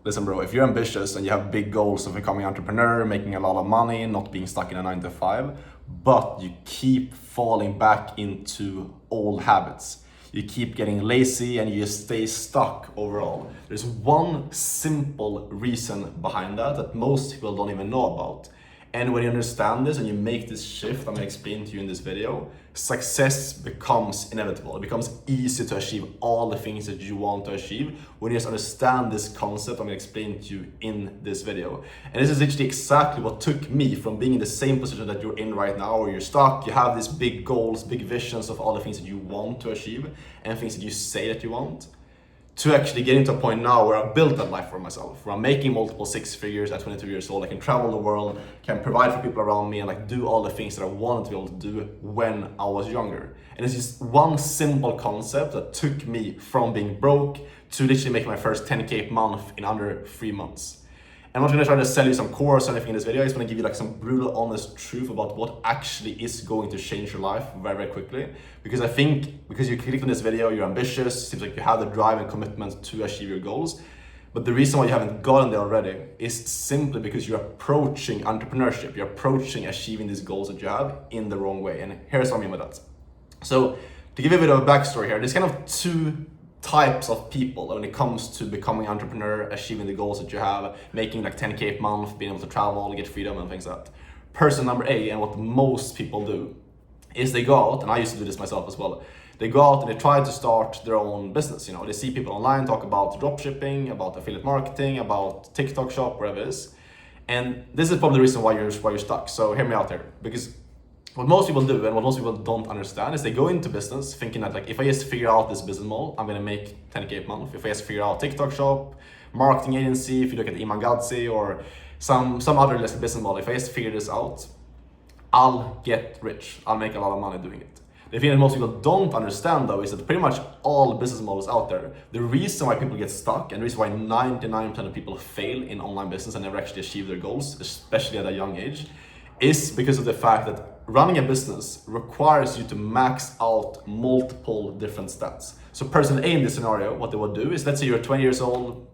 Listen, bro, if you're ambitious and you have big goals of becoming an entrepreneur, making a lot of money, not being stuck in a 9 to 5, but you keep falling back into old habits, you keep getting lazy and you stay stuck overall, there's one simple reason behind that most people don't even know about. And when you understand this and you make this shift, I'm gonna explain to you in this video, success becomes inevitable. It becomes easy to achieve all the things that you want to achieve when you just understand this concept I'm gonna explain to you in this video. And this is actually exactly what took me from being in the same position that you're in right now, where you're stuck, you have these big goals, big visions of all the things that you want to achieve and things that you say that you want, to actually getting to a point now where I've built that life for myself, where I'm making multiple 6 figures at 22 years old. I can travel the world, can provide for people around me, and like do all the things that I wanted to be able to do when I was younger. And it's just one simple concept that took me from being broke to literally making my first 10K a month in under 3 months. I'm not gonna try to sell you some course or anything in this video. I just wanna give you like some brutal, honest truth about what actually is going to change your life very, very quickly. Because I think, because you clicked on this video, you're ambitious, seems like you have the drive and commitment to achieve your goals. But the reason why you haven't gotten there already is simply because you're approaching entrepreneurship, you're approaching achieving these goals that you have in the wrong way. And here's what I mean by that. So to give you a bit of a backstory here, there's kind of two types of people when it comes to becoming an entrepreneur, achieving the goals that you have, making like 10K a month, being able to travel, get freedom and things like that. Person number A, and what most people do, is they go out, and I used to do this myself as well, they go out and they try to start their own business. You know, they see people online talk about dropshipping, about affiliate marketing, about TikTok shop, whatever it is. And this is probably the reason why you're stuck. So hear me out here, because what most people do and what most people don't understand is they go into business thinking that like, if I just figure out this business model, I'm gonna make 10K a month. If I just figure out TikTok shop, marketing agency, if you look at Iman Gadzhi or some other business model, if I just figure this out, I'll get rich. I'll make a lot of money doing it. The thing that most people don't understand though is that pretty much all business models out there, the reason why people get stuck and the reason why 99% of people fail in online business and never actually achieve their goals, especially at a young age, is because of the fact that running a business requires you to max out multiple different stats. So person A in this scenario, what they would do is, let's say you're 20 years old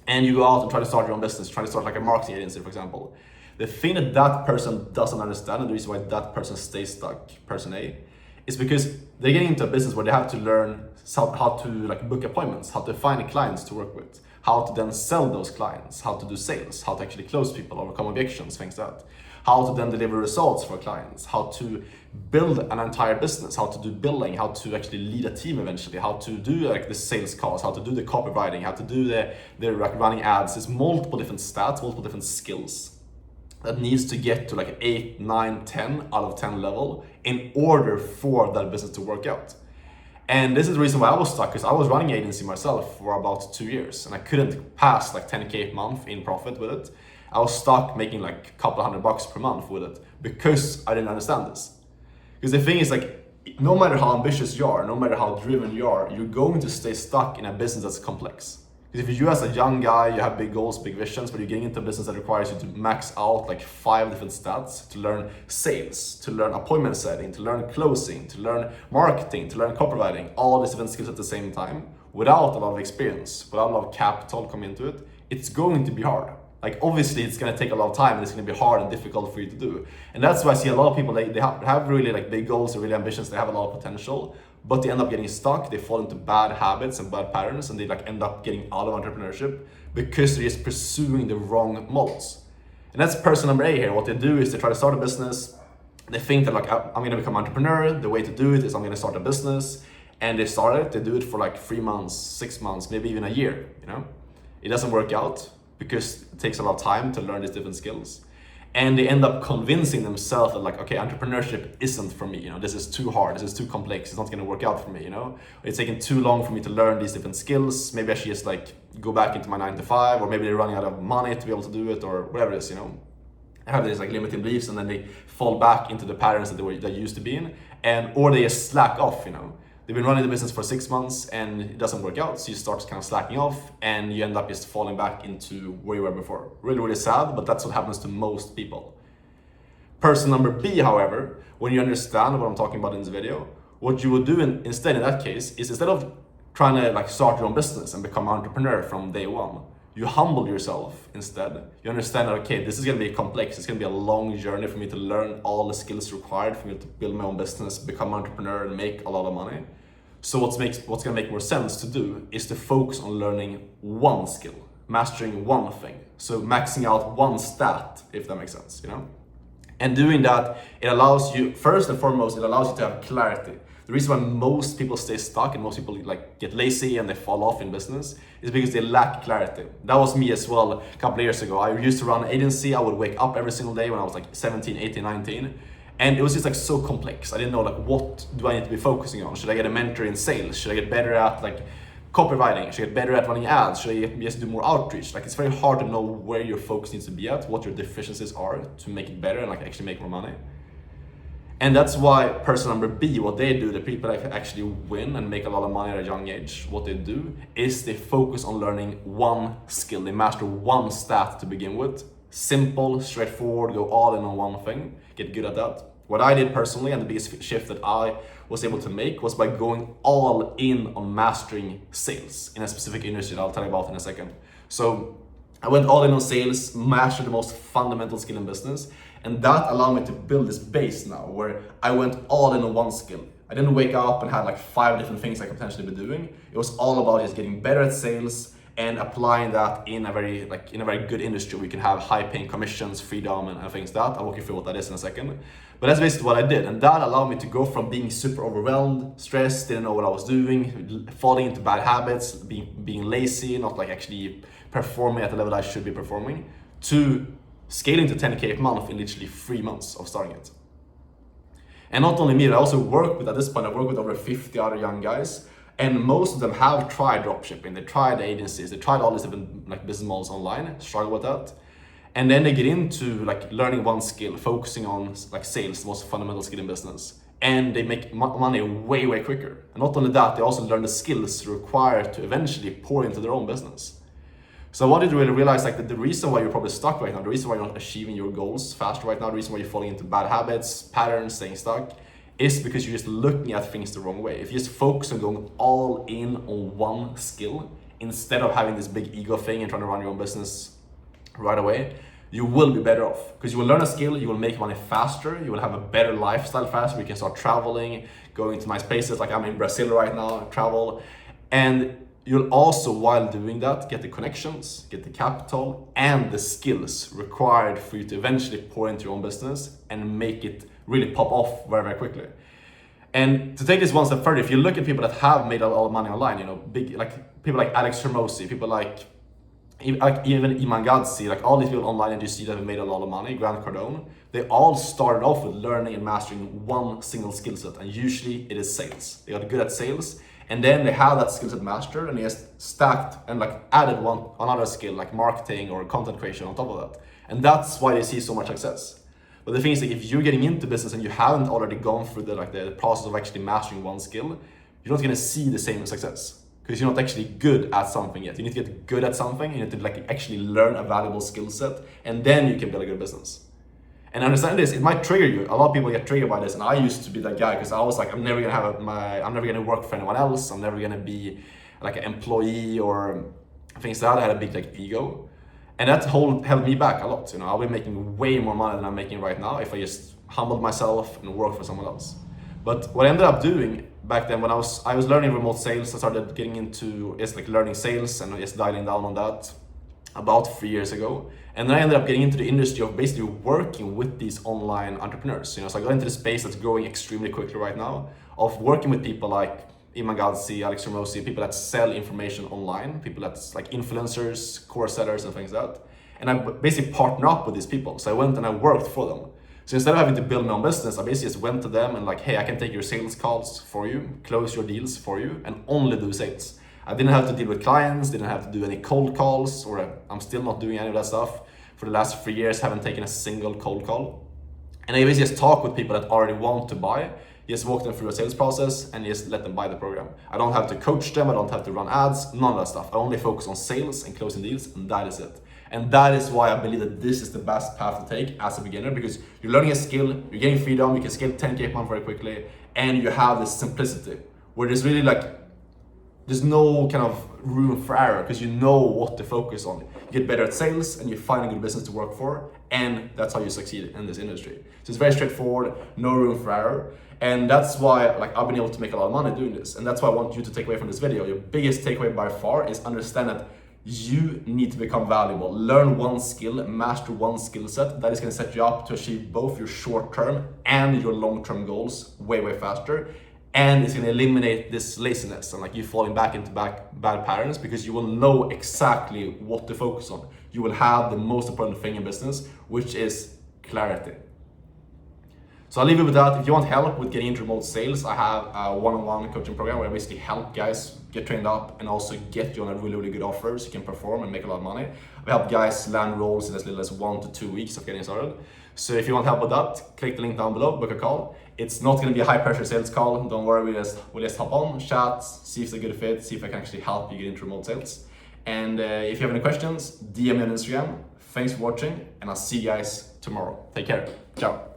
and you go out and try to start your own business, try to start like a marketing agency, for example. The thing that that person doesn't understand, and the reason why that person stays stuck, person A, is because they're getting into a business where they have to learn how to like book appointments, how to find clients to work with, how to then sell those clients, how to do sales, how to actually close people, overcome objections, things like that. How to then deliver results for clients, how to build an entire business, how to do billing, how to actually lead a team eventually, how to do like the sales calls, how to do the copywriting, how to do the like running ads. There's multiple different stats, multiple different skills that needs to get to like 8, 9, 10 out of 10 level in order for that business to work out. And this is the reason why I was stuck, because I was running an agency myself for about 2 years and I couldn't pass like 10K a month in profit with it. I was stuck making like a couple $100 per month with it because I didn't understand this. Because the thing is like, no matter how ambitious you are, no matter how driven you are, you're going to stay stuck in a business that's complex. Because if you as a young guy, you have big goals, big visions, but you're getting into a business that requires you to max out like 5 different stats, to learn sales, to learn appointment setting, to learn closing, to learn marketing, to learn copywriting, all these different skills at the same time, without a lot of experience, without a lot of capital coming into it, it's going to be hard. Like obviously it's gonna take a lot of time and it's gonna be hard and difficult for you to do. And that's why I see a lot of people, they have really like big goals, they're really ambitious, they have a lot of potential, but they end up getting stuck, they fall into bad habits and bad patterns, and they like end up getting out of entrepreneurship because they're just pursuing the wrong models. And that's person number A here. What they do is they try to start a business, they think that like, I'm gonna become an entrepreneur, the way to do it is I'm gonna start a business, and they start it, they do it for like 3 months, 6 months, maybe even a year, you know? It doesn't work out, because it takes a lot of time to learn these different skills. And they end up convincing themselves that like, okay, entrepreneurship isn't for me, you know, this is too hard, this is too complex, it's not gonna work out for me, you know? It's taking too long for me to learn these different skills, maybe I should just like go back into my 9 to 5, or maybe they're running out of money to be able to do it, or whatever it is, you know? I have these like limiting beliefs, and then they fall back into the patterns that they used to be in, or they just slack off, you know? They've been running the business for 6 months and it doesn't work out, so you start kind of slacking off and you end up just falling back into where you were before. Really, really sad, but that's what happens to most people. Person number B, however, when you understand what I'm talking about in this video, what you would do instead in that case is, instead of trying to like start your own business and become an entrepreneur from day one, You humble yourself instead. You understand that, okay, this is gonna be complex. It's gonna be a long journey for me to learn all the skills required for me to build my own business, become an entrepreneur, and make a lot of money. So what's gonna make more sense to do is to focus on learning one skill, mastering one thing. So maxing out one stat, if that makes sense, you know? And doing that, it allows you, first and foremost, it allows you to have clarity. The reason why most people stay stuck and most people like get lazy and they fall off in business is because they lack clarity. That was me as well a couple of years ago. I used to run an agency. I would wake up every single day when I was like 17, 18, 19. And it was just like so complex. I didn't know like, what do I need to be focusing on? Should I get a mentor in sales? Should I get better at like copywriting? Should I get better at running ads? Should I just do more outreach? Like, it's very hard to know where your focus needs to be at, what your deficiencies are to make it better and like actually make more money. And that's why person number B, what they do, the people that actually win and make a lot of money at a young age, what they do is they focus on learning one skill. They master one stat to begin with. Simple, straightforward, go all in on one thing, get good at that. What I did personally, and the biggest shift that I was able to make, was by going all in on mastering sales in a specific industry that I'll tell you about in a second. So I went all in on sales, mastered the most fundamental skill in business, and that allowed me to build this base now where I went all in on one skill. I didn't wake up and had like 5 different things I could potentially be doing. It was all about just getting better at sales and applying that in a very good industry where you can have high paying commissions, freedom and things like that. I'll walk you through what that is in a second. But that's basically what I did. And that allowed me to go from being super overwhelmed, stressed, didn't know what I was doing, falling into bad habits, being lazy, not like actually performing at the level I should be performing, to scaling to 10K a month in literally 3 months of starting it. And not only me, I also work with, at this point, I work with over 50 other young guys. And most of them have tried dropshipping, they tried agencies, they tried all these different like business models online, struggle with that. And then they get into like learning one skill, focusing on like sales, the most fundamental skill in business. And they make money way, way quicker. And not only that, they also learn the skills required to eventually pour into their own business. So I wanted to really realize like that the reason why you're probably stuck right now, the reason why you're not achieving your goals faster right now, the reason why you're falling into bad habits, patterns, staying stuck, is because you're just looking at things the wrong way. If you just focus on going all in on one skill, instead of having this big ego thing and trying to run your own business right away, you will be better off. Because you will learn a skill, you will make money faster, you will have a better lifestyle faster, you can start traveling, going to nice places, like I'm in Brazil right now, travel. And you'll also, while doing that, get the connections, get the capital, and the skills required for you to eventually pour into your own business and make it really pop off very, very quickly. And to take this one step further, if you look at people that have made a lot of money online, you know, big like people like Alex Hormozi, people like even Iman Gadzhi, like all these people online and you see that have made a lot of money, Grant Cardone, they all started off with learning and mastering one single skill set, and usually it is sales. They got good at sales, and then they have that skill set mastered, and they just stacked and like added another skill like marketing or content creation on top of that. And that's why they see so much success. But the thing is, like, if you're getting into business and you haven't already gone through the process of actually mastering one skill, you're not gonna see the same success because you're not actually good at something yet. You need to get good at something. You need to like actually learn a valuable skill set, and then you can build a good business. And understand this, it might trigger you. A lot of people get triggered by this, and I used to be that guy because I was like, I'm never gonna work for anyone else. I'm never gonna be like an employee or things like that. I had a big like ego. And that held me back a lot. You know, I'll be making way more money than I'm making right now if I just humbled myself and worked for someone else. But what I ended up doing back then, when I was learning remote sales, I started getting into just like learning sales and just dialing down on that about 3 years ago. And then I ended up getting into the industry of basically working with these online entrepreneurs. You know, so I got into the space that's growing extremely quickly right now, of working with people like Iman Gadzhi, Alex Hormozi, people that sell information online, people that's like influencers, course sellers and things like that. And I basically partner up with these people. So I went and I worked for them. So instead of having to build my own business, I basically just went to them and like, hey, I can take your sales calls for you, close your deals for you, and only do sales. I didn't have to deal with clients, didn't have to do any cold calls, or I'm still not doing any of that stuff. For the last 3 years, haven't taken a single cold call. And I basically just talk with people that already want to buy, just walk them through a sales process and just let them buy the program. I don't have to coach them, I don't have to run ads, none of that stuff. I only focus on sales and closing deals, and that is it. And that is why I believe that this is the best path to take as a beginner, because you're learning a skill, you're getting freedom, you can scale 10K a month very quickly, and you have this simplicity where there's really like There's no kind of room for error because you know what to focus on. You get better at sales and you find a good business to work for, and that's how you succeed in this industry. So it's very straightforward, no room for error. And that's why like I've been able to make a lot of money doing this. And that's why I want you to take away from this video. Your biggest takeaway by far is understand that you need to become valuable. Learn one skill, master one skill set that is going to set you up to achieve both your short-term and your long-term goals way faster. And it's going to eliminate this laziness and like you falling back into bad patterns, because you will know exactly what to focus on. You will have the most important thing in business, which is clarity. So I'll leave you with that. If you want help with getting into remote sales, I have a one-on-one coaching program where I basically help guys get trained up and also get you on a really good offer so you can perform and make a lot of money. I help guys land roles in as little as 1 to 2 weeks of getting started. So if you want help with that, click the link down below, book a call. It's not going to be a high pressure sales call. Don't worry, we'll just hop on, chat, see if it's a good fit, see if I can actually help you get into remote sales. And if you have any questions, DM me on Instagram. Thanks for watching, and I'll see you guys tomorrow. Take care. Ciao.